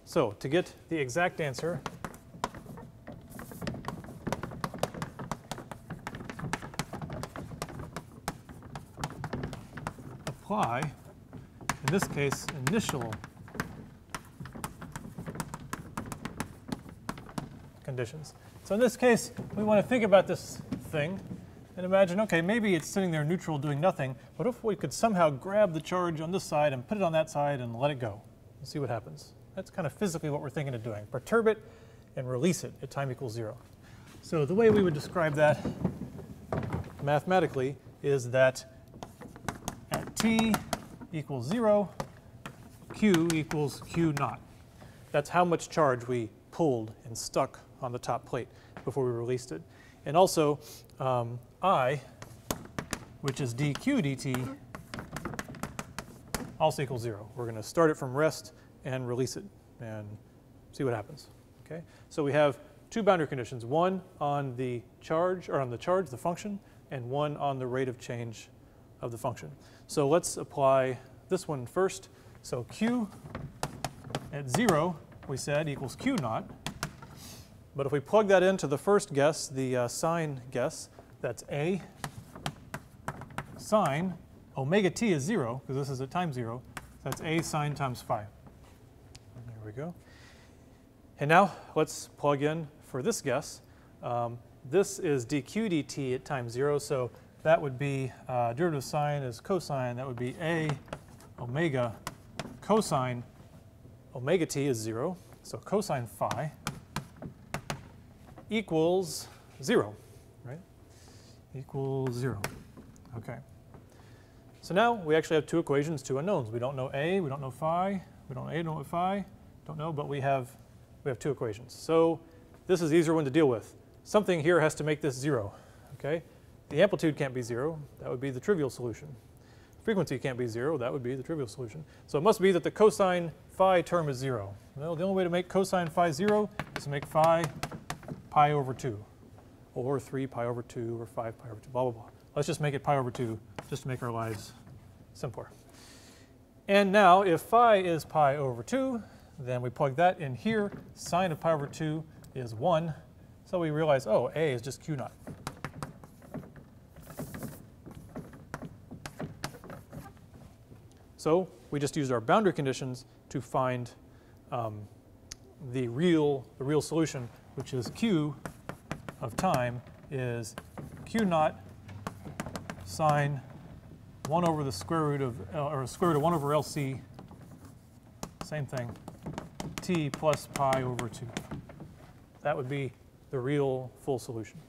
So to get the exact answer, apply, in this case, initial conditions. So in this case, we want to think about this thing and imagine, okay, maybe it's sitting there neutral doing nothing, but if we could somehow grab the charge on this side and put it on that side and let it go and see what happens. That's kind of physically what we're thinking of doing. Perturb it and release it at time equals 0. So the way we would describe that mathematically is that at t equals 0, q equals q naught. That's how much charge we pulled and stuck on the top plate before we released it. And also I, which is dq dt, also equals 0. We're going to start it from rest and release it and see what happens. Okay? So we have two boundary conditions, one on the charge, the function, and one on the rate of change of the function. So let's apply this one first. So q at 0, we said, equals q naught. But if we plug that into the first guess, the sine guess, that's a sine omega t is 0, because this is at time 0. So that's a sine times phi. There we go. And now let's plug in for this guess. This is dq dt at time 0, so that would be derivative of sine is cosine. That would be a omega cosine omega t is 0, so cosine phi equals 0, right? Equals 0. Okay. So now we actually have two equations, two unknowns. We don't know a, we don't know phi. We don't know a, don't know phi. Don't know, but we have two equations. So this is the easier one to deal with. Something here has to make this 0. Okay? The amplitude can't be 0. That would be the trivial solution. Frequency can't be 0. That would be the trivial solution. So it must be that the cosine phi term is 0. Well, the only way to make cosine phi 0 is to make phi pi over 2, or 3 pi over 2, or 5 pi over 2, blah, blah, blah. Let's just make it pi over 2, just to make our lives simpler. And now, if phi is pi over 2, then we plug that in here. Sine of pi over 2 is 1. So we realize, oh, a is just q naught. So we just used our boundary conditions to find the real solution, which is q of time is q naught sine 1 over the square root of, or square root of 1 over LC, same thing, t plus pi over 2. That would be the real full solution.